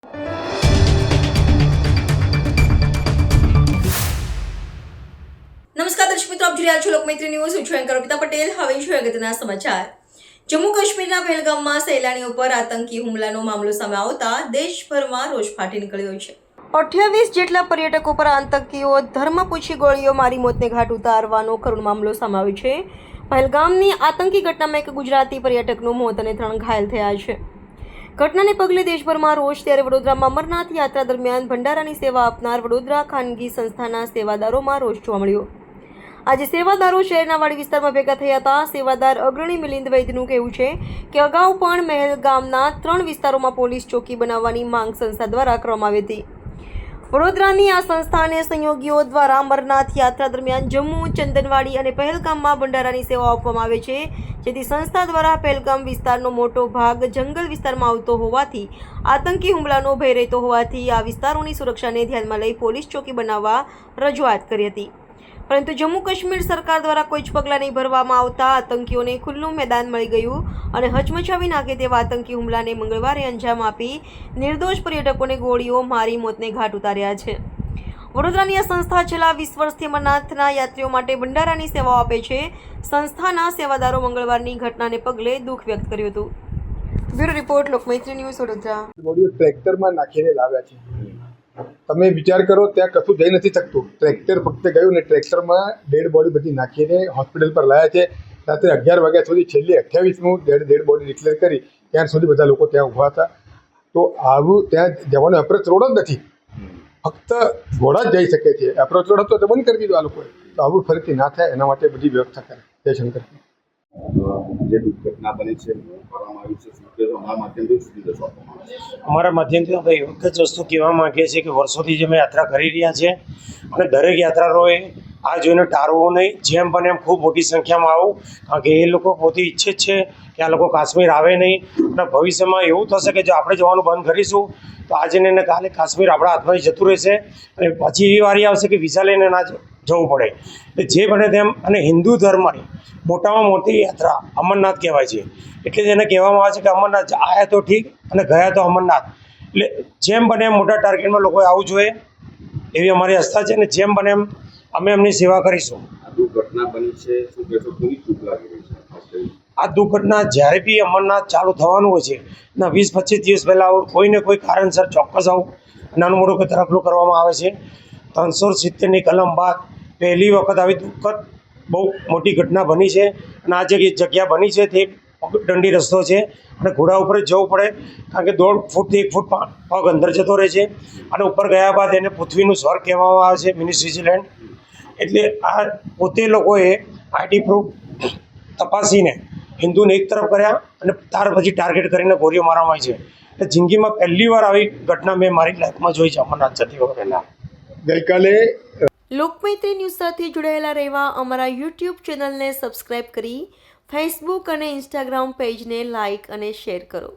નમસ્કાર દર્શક મિત્રો, આપ જોઈ રહ્યા છો લોકમૈત્રી ન્યૂઝ. હું છું એન્કર અર્પિતા પટેલ. હવે જોઈએ અગત્યના સમાચાર. જમ્મુ કાશ્મીરના પહેલગામમાં સહેલાણીઓ પર આતંકી હુમલાનો મામલો સામે આવતા દેશભરમાં રોષ ફાટી નીકળ્યો છે. 28 જેટલા પર્યટકો પર આતંકીઓ ધર્મ પૂછી ગોળીઓ મારી મોતને ઘાટ ઉતારવાનો કરુણ મામલો સામે આવ્યો છે. પહેલગામની આતંકી ઘટનામાં એક ગુજરાતી પર્યટકનું મોત અને 3 ઘાયલ થયા છે. ઘટનાને પગલે દેશભરમાં રોષ. ત્યારે વડોદરામાં અમરનાથ યાત્રા દરમિયાન ભંડારાની સેવા આપનાર વડોદરા ખાનગી સંસ્થાના સેવાદારોમાં રોષ જોવા મળ્યો. આજે સેવાદારો શહેરના વાડી વિસ્તારમાં ભેગા થયા હતા. સેવાદાર અગ્રણી મિલિંદ વૈદ્યનું કહેવું છે કે અગાઉ પણ મહેલગામના 3 વિસ્તારોમાં પોલીસ ચોકી બનાવવાની માંગ સંસ્થા દ્વારા કરવામાં આવી હતી. વડોદરાની આ સંસ્થાને સહયોગીઓ દ્વારા અમરનાથ યાત્રા દરમિયાન જમ્મુ, ચંદનવાડી અને પહેલગામમાં ભંડારાની સેવાઓ આપવામાં આવે છે, જેથી સંસ્થા દ્વારા પહેલગામ વિસ્તારનો મોટો ભાગ જંગલ વિસ્તારમાં આવતો હોવાથી આતંકી હુમલાનો ભય રહેતો હોવાથી આ વિસ્તારોની સુરક્ષાને ધ્યાનમાં લઈ પોલીસ ચોકી બનાવવા રજૂઆત કરી હતી. પરંતુ જમ્મુ કાશ્મીર સરકાર દ્વારા કોઈ જ પગલાં નહીં ભરવામાં આવતા આતંકીઓને ખુલ્લું મેદાન મળી ગયું અને હચમચાવી નાખે તેવા આતંકી હુમલાને મંગળવારે અંજામ આપી નિર્દોષ પર્યટકોને ગોળીઓ મારી મોતને ઘાટ ઉતાર્યા છે. વડોદરાની આ સંસ્થા છેલ્લા 20 વર્ષથી અમરનાથના યાત્રીઓ માટે ભંડારાની સેવાઓ આપે છે. સંસ્થાના સેવાદારો મંગળવારની ઘટનાને પગલે દુઃખ વ્યક્ત કર્યું હતું. Bureau report, Lokmaitri news, Vadodara. ટ્રેક્ટરમાં નાખીને લાવ્યા છે. તમે વિચાર કરો, ત્યાં કશું જઈ નથી શકતું. ટ્રેક્ટર ફક્ત ગયું ને ટ્રેક્ટરમાં ડેડ બોડી બધી નાખીને હોસ્પિટલ પર લાવ્યા છે. રાત્રે 11 વાગ્યા સુધી છેલ્લી 28નું ડેડ બોડી ડિક્લેર કરી ત્યાં સુધી બધા લોકો ત્યાં ઊભા હતા. તો આવું ત્યાં જવાનો એપ્રોચ રોડ જ નથી, ફક્ત ઘોડા જ જઈ શકે છે. એપ્રોચ રોડ હતો તો બંધ કરી દીધો આ લોકોએ. તો આવું ફરીથી ના થાય એના માટે બધી વ્યવસ્થા કરે. જયશંકર. જે દુર્ઘટના બની છે કરવામાં આવી છે, અમારા માધ્યમથી અમે એક જ વસ્તુ કહેવા માંગીએ છીએ કે વર્ષોથી જે અમે યાત્રા કરી રહ્યા છે અને દરેક યાત્રાળુઓએ આ જોઈને ટાળવું નહીં, જેમ બને એમ ખૂબ મોટી સંખ્યામાં આવું, કારણ કે એ લોકો પોતે ઈચ્છે જ છે કે આ લોકો કાશ્મીર આવે નહીં. અને ભવિષ્યમાં એવું થશે કે જો આપણે જવાનું બંધ કરીશું તો આજે ને કાલે કાશ્મીર આપણા હાથમાંથી જતું રહેશે અને પછી એવી વારી આવશે કે વિઝા લઈને ના જવું પડે. એટલે જે બને તેમ, અને હિન્દુ ધર્મની મોટામાં મોટી યાત્રા અમરનાથ કહેવાય છે. એટલે જ એને કહેવામાં આવે છે કે અમરનાથ આવ્યા તો ઠીક અને ગયા તો અમરનાથ. એટલે જેમ બને એમ મોટા ટાર્ગેટમાં લોકોએ આવવું જોઈએ એવી અમારી આસ્થા છે, અને જેમ બને એમ અમે એમની સેવા કરીશું. આ દુર્ઘટના બની છે, શું કહેશો, કેવી ચૂક લાગી રહી છે? આ દુર્ઘટના જ્યારે બી અમરનાથ ચાલુ થવાનું હોય છે ના 20-25 દિવસ પહેલાં કોઈને કોઈ કારણસર ચોક્કસ આવું નાનું મોટું કોઈ તરફલું કરવામાં આવે છે. 370ની કલમ બાદ પહેલી વખત આવી દુઃખદ બહુ મોટી ઘટના બની છે. અને આ જે જગ્યા બની છે તે દંડી રસ્તો છે અને ઘોડા ઉપર જ જવું પડે, કારણ કે 1.5 ફૂટથી 1 ફૂટ પગ અંદર જતો રહે છે. અને ઉપર ગયા બાદ એને પૃથ્વીનું સ્વર્ગ કહેવામાં આવે છે, મિની સ્વિટ્ઝરલેન્ડ. એટલે આ પોતે લોકોએ આઈડી પ્રૂફ તપાસીને હિન્દુને એક તરફ કર્યા અને ત્યાર પછી ટાર્ગેટ કરીને ગોળીઓ મારવામાં આવી છે. એટલે જિંદગીમાં પહેલી વાર આવી ઘટના મેં મારી લાઈફમાં જોઈ છે અમરનાથ જતી વખતે. ગઈકાલે લોકમૈત્રી ન્યૂઝ સાથે જોડાયેલા રહેવા અમારા યુટ્યુબ ચેનલને સબસ્ક્રાઇબ કરી ફેસબુક અને ઇન્સ્ટાગ્રામ પેજને લાઇક અને શેર કરો.